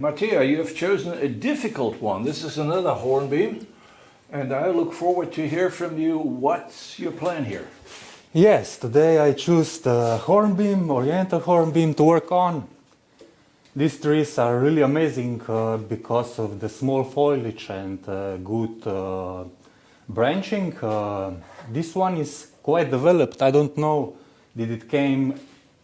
Matija, you have chosen a difficult one. This is another hornbeam, and I look forward to hear from you. What's your plan here? Yes, today I choose the hornbeam, oriental hornbeam, to work on. These trees are really amazing because of the small foliage and good branching. This one is quite developed. I don't know, did it came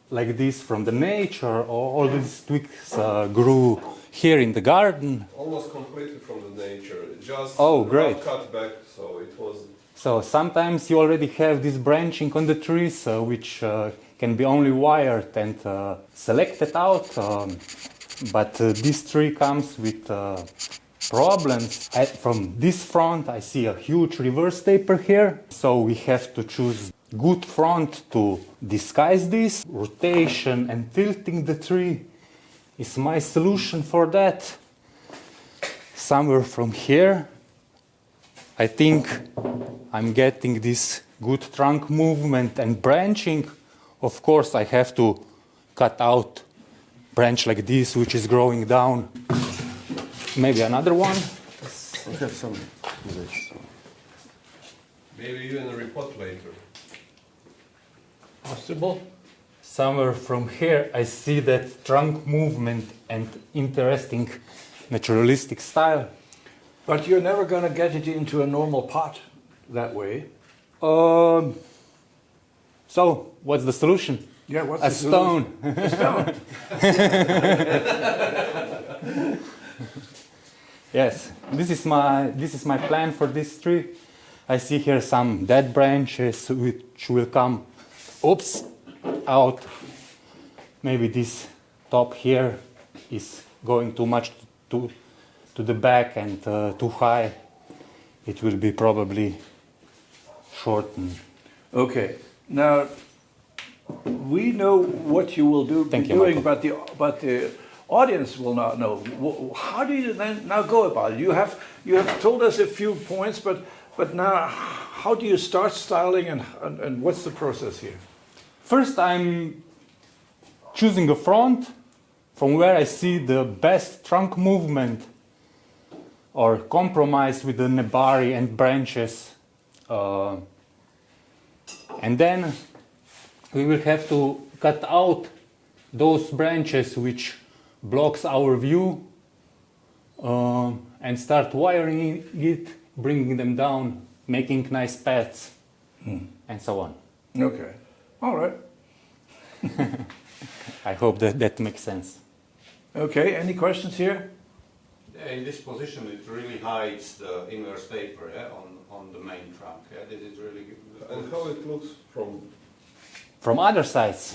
like this from the nature, or all these twigs grew here in the garden? Almost completely from the nature. Just great. cut back, so it was. So sometimes you already have this branching on the trees, which can be only wired and selected out. But this tree comes with problems. From this front, I see a huge reverse taper here. So we have to choose good front to disguise this. Rotation and tilting the tree is my solution for that. Somewhere from here, I think I'm getting this good trunk movement and branching. Of course, I have to cut out branch like this, which is growing down. Maybe another one. I have some of this. Maybe even a repot later. Possible? Somewhere from here, I see that trunk movement and interesting naturalistic style. But you're never going to get it into a normal pot that way. So, what's the solution? Yeah, what's A the stone. solution? A stone. Yes, this is my plan for this tree. I see here some dead branches which will come, out. Maybe this top here is going too much to the back and too high. It will be probably shortened. Okay. Now, we know what you will do, Thank you, doing, Michael. but the audience will not know. How do you then now go about it? You have told us a few points, but now how do you start styling and what's the process here? First, I'm choosing a front from where I see the best trunk movement or compromise with the nebari and branches. And then we will have to cut out those branches which blocks our view and start wiring it, bringing them down, making nice paths, and so on. Okay. All right. I hope that makes sense. Okay. Any questions here? In this position, it really hides the inverse taper on the main trunk. Yeah? This is really good. And how it looks From other sides,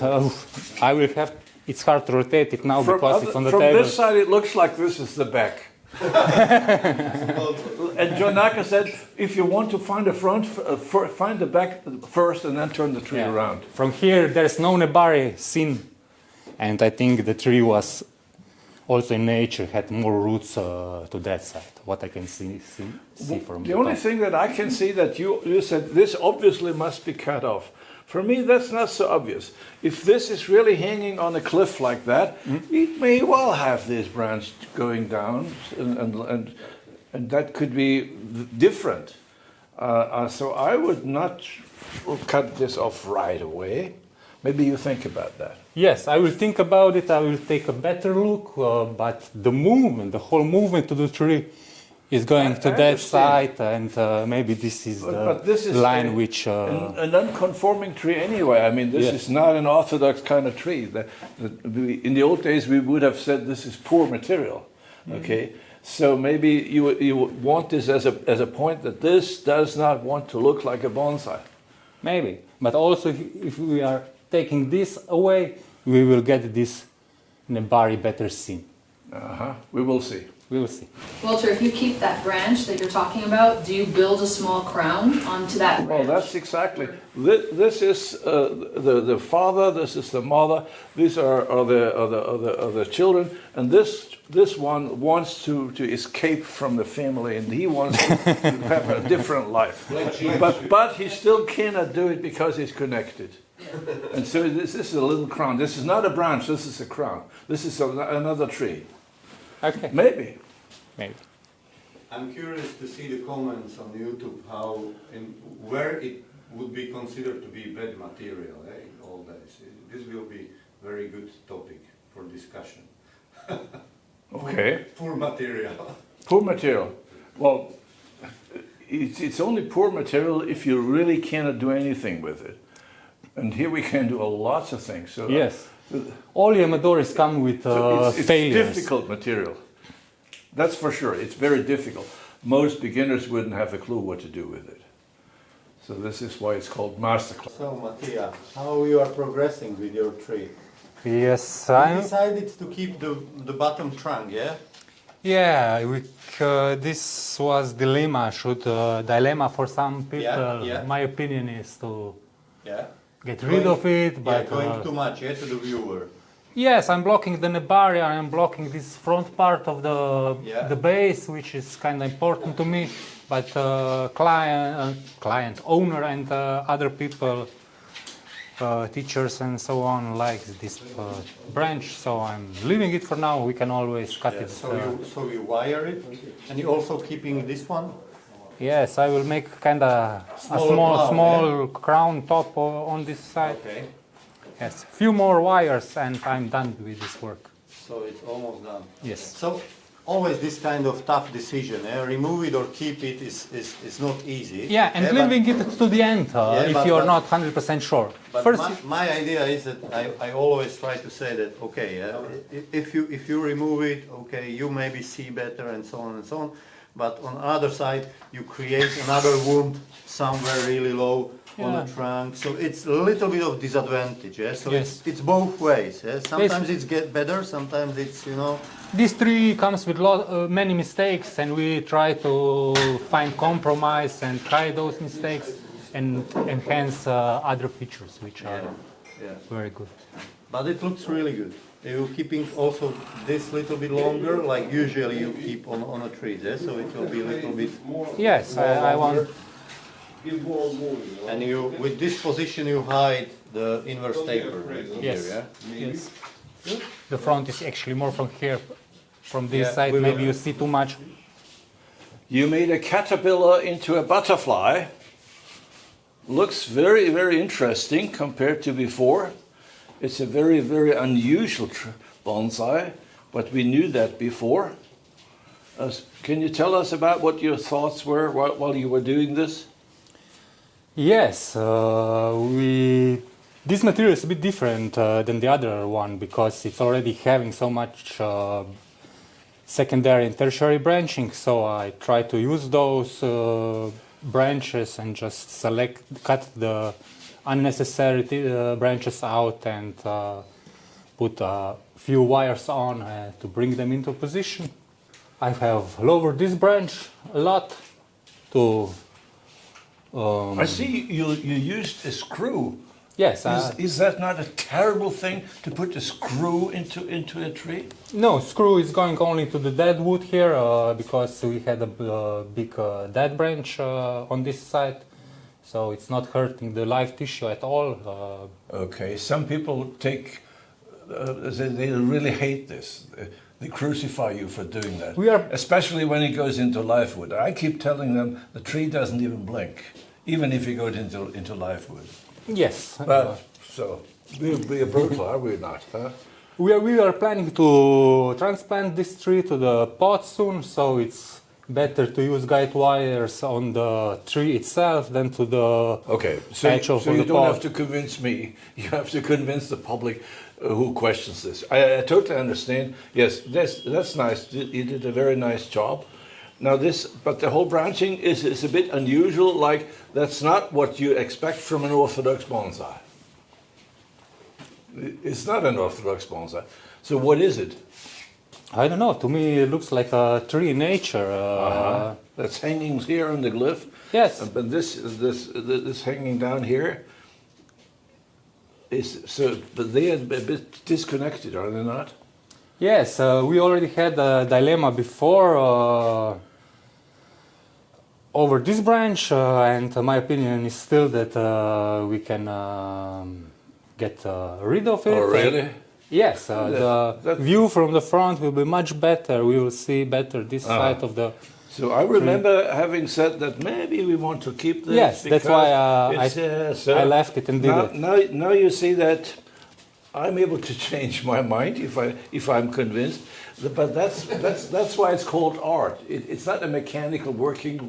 I will have. It's hard to rotate it now because it's on the from table. this side, it looks like this is the back. And John Naka said, if you want to find the front, find the back first and then turn the tree around. From here, there's no nebari seen, and I think the tree was also in nature had more roots to that side. What I can see from the only top. thing that I can see that you said this obviously must be cut off. For me, that's not so obvious. If this is really hanging on a cliff like that, it may well have this branch going down, and that could be different. So I would not cut this off right away. Maybe you think about that. Yes, I will think about it. I will take a better look, but the movement, the whole movement to the tree is going to that side, and maybe this is but this is line which... an unconforming tree anyway. I mean, this is not an orthodox kind of tree. In the old days, we would have said this is poor material. Okay, so maybe you want this as a point that this does not want to look like a bonsai. Maybe, but also if we are taking this away, we will get this nebari better seen. We will see. We will see. Walter, if you keep that branch that you're talking about, do you build a small crown onto that branch? Well, that's exactly. This is the father. This is the mother. These are the children, and this one wants to escape from the family, and he wants to have a different life. But he still cannot do it because he's connected. And so this is a little crown. This is not a branch. This is a crown. This is another tree. Okay. Maybe. Maybe. I'm curious to see the comments on YouTube how and where it would be considered to be bad material in all this. This will be very good topic for discussion. Okay. Poor material. Poor material. Well, it's only poor material if you really cannot do anything with it. And here we can do lots of things. So Yes. All Yamadoris come with so it's failures. difficult material. That's for sure. It's very difficult. Most beginners wouldn't have a clue what to do with it. So this is why it's called Masterclass. So Matija, how you are progressing with your tree? Yes, You I'm. decided to keep the bottom trunk, yeah? Yeah, this was dilemma for some people. Yeah, yeah. My opinion is to Yeah. get rid of it, but going too much, to the viewer. yes, I'm blocking the nebari and I'm blocking this front part of Yeah. the base, which is kind of important to me. But client, owner, and other people, teachers and so on, likes this branch. So I'm leaving it for now. We can always cut it. So you wire it, and you also keeping this one. Yes, I will make kind of a Smaller small crown top on this side. Okay. Yes, few more wires and I'm done with this work. So it's almost done. Yes. So always this kind of tough decision, remove it or keep it is not easy. Yeah, and leaving it to the end if but- you're but- not 100% sure. But First, my idea is that I always try to say that okay, if you remove it, okay, you maybe see better and so on and so on. But on the other side, you create another wound somewhere really low on the trunk. So it's a little bit of disadvantage. Yeah? So Yes. it's both ways. Yeah? Sometimes it's get better, sometimes it's this tree comes with many mistakes, and we try to find compromise and try those mistakes and enhance other features, which are very good. But it looks really good. You're keeping also this little bit longer, like usually you keep on a tree, so it will be a little bit. Yes, I want. Give more moving. And you, with this position, you hide the inverse taper right Yes. here, yeah? Yes. The front is actually more from here, from this Yeah, side. we will- Maybe you see too much. You made a caterpillar into a butterfly. Looks very, very interesting compared to before. It's a very, very unusual bonsai, but we knew that before. Can you tell us about what your thoughts were while you were doing this? Yes, this material is a bit different than the other one because it's already having so much secondary and tertiary branching. So I try to use those branches and just cut the unnecessary branches out and put a few wires on to bring them into position. I have lowered this branch a lot to. I see you used a screw. Yes. Is that not a terrible thing to put a screw into a tree? No, screw is going only to the dead wood here because we had a big dead branch on this side. So it's not hurting the live tissue at all. Okay, some people they really hate this. They crucify you for doing that. Especially when it goes into live wood. I keep telling them the tree doesn't even blink, even if you go into live wood. Yes. But so we're brutal, are we not? Huh? We are planning to transplant this tree to the pot soon, so it's better to use guide wires on the tree itself than to the patch of so the you don't pot. have to convince me. You have to convince the public who questions this. I totally understand. Yes, that's nice. You did a very nice job. Now but the whole branching is a bit unusual. Like that's not what you expect from an orthodox bonsai. It's not an orthodox bonsai. So what is it? I don't know. To me, it looks like a tree in nature. That's hanging here on the glyph. Yes. But this hanging down here is so. But they are a bit disconnected, are they not? Yes. We already had a dilemma before over this branch, and my opinion is still that we can get rid of it. Oh, really? Yes, That- the view from the front will be much better. We will see better this side of the. So I remember having said that maybe we want to keep this. Yes, that's why it's, I left it and did now, it. now you see that I'm able to change my mind if I'm convinced. But that's why it's called art. It's not a mechanical working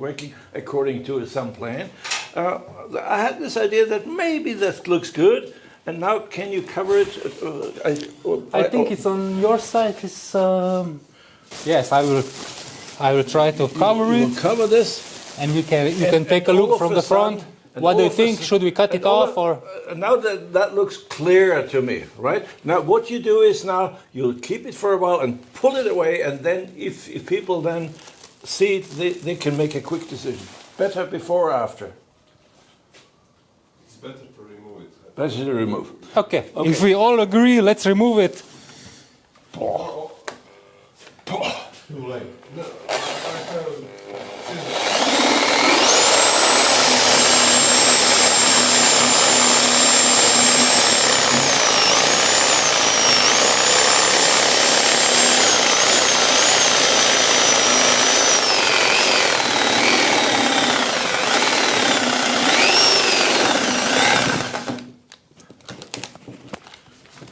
according to some plan. I had this idea that maybe that looks good. And now, can you cover it? I think it's on your side. It's yes. I will try to cover You it, will cover this. and you can take a all look of from a the front. sudden- and What do all you of a think? sudden- Should we cut it and all off or? Now that looks clearer to me, right? Now what you do is now you'll keep it for a while and pull it away, and then if people then see it, they can make a quick decision. Better before or after? It's better to remove it. Better to remove. Okay. If we all agree, let's remove it. Too late. No, I have scissors.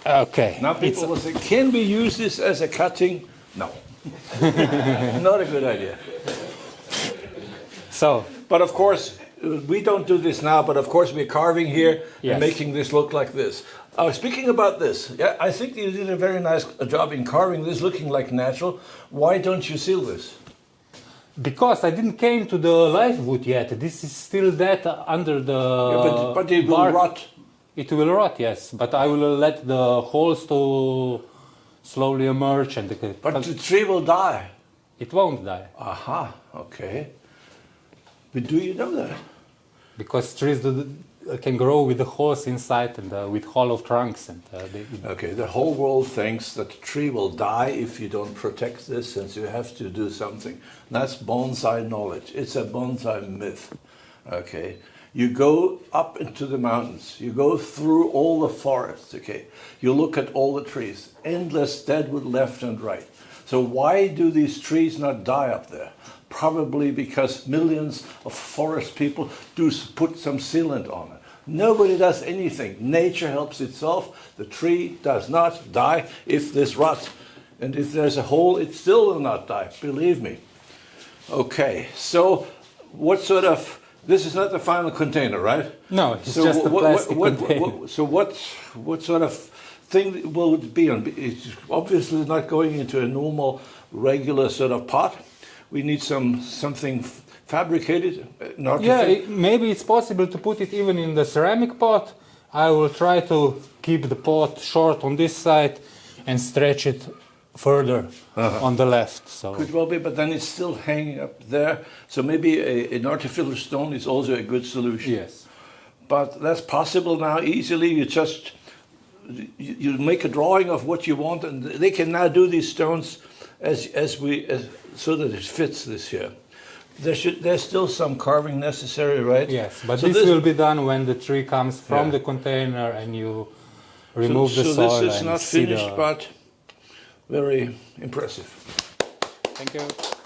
Okay. Now people will say, can we use this as a cutting? No. Not a good idea. So But of course, we don't do this now, but of course we're carving here Yes. and making this look like this. Speaking about this, yeah, I think you did a very nice job in carving this looking like natural. Why don't you seal this? because I didn't came to the live wood yet, this is still that under the. But it will bark. rot. It will rot, yes, but I will let the holes to slowly emerge and But the tree will die. it won't die Aha, okay. But do you know that? because trees can grow with the holes inside and with hollow trunks and Okay, the whole world thinks that the tree will die if you don't protect this, since you have to do something. That's bonsai knowledge. It's a bonsai myth. Okay, you go up into the mountains, you go through all the forests. Okay, you look at all the trees, endless deadwood left and right. So why do these trees not die up there? Probably because millions of forest people do put some sealant on it. Nobody does anything. Nature helps itself. The tree does not die if this rots. And if there's a hole, it still will not die, believe me. Okay, so what sort of, this is not the final container, right? No, it's just a plastic container. So what sort of thing will it be on? It's obviously not going into a normal, regular sort of pot. We need something fabricated, not maybe it's possible to put it even in the ceramic pot. I will try to keep the pot short on this side and stretch it further on the left. So could well be, but then it's still hanging up there. So maybe an artificial stone is also a good solution. yes, But that's possible now easily. You make a drawing of what you want, and they can now do these stones so that it fits this here. There's still some carving necessary, right? yes, but So this will be done when the tree comes from Yeah. the container and you remove the so soil. this is and not see finished, but very impressive. Thank you.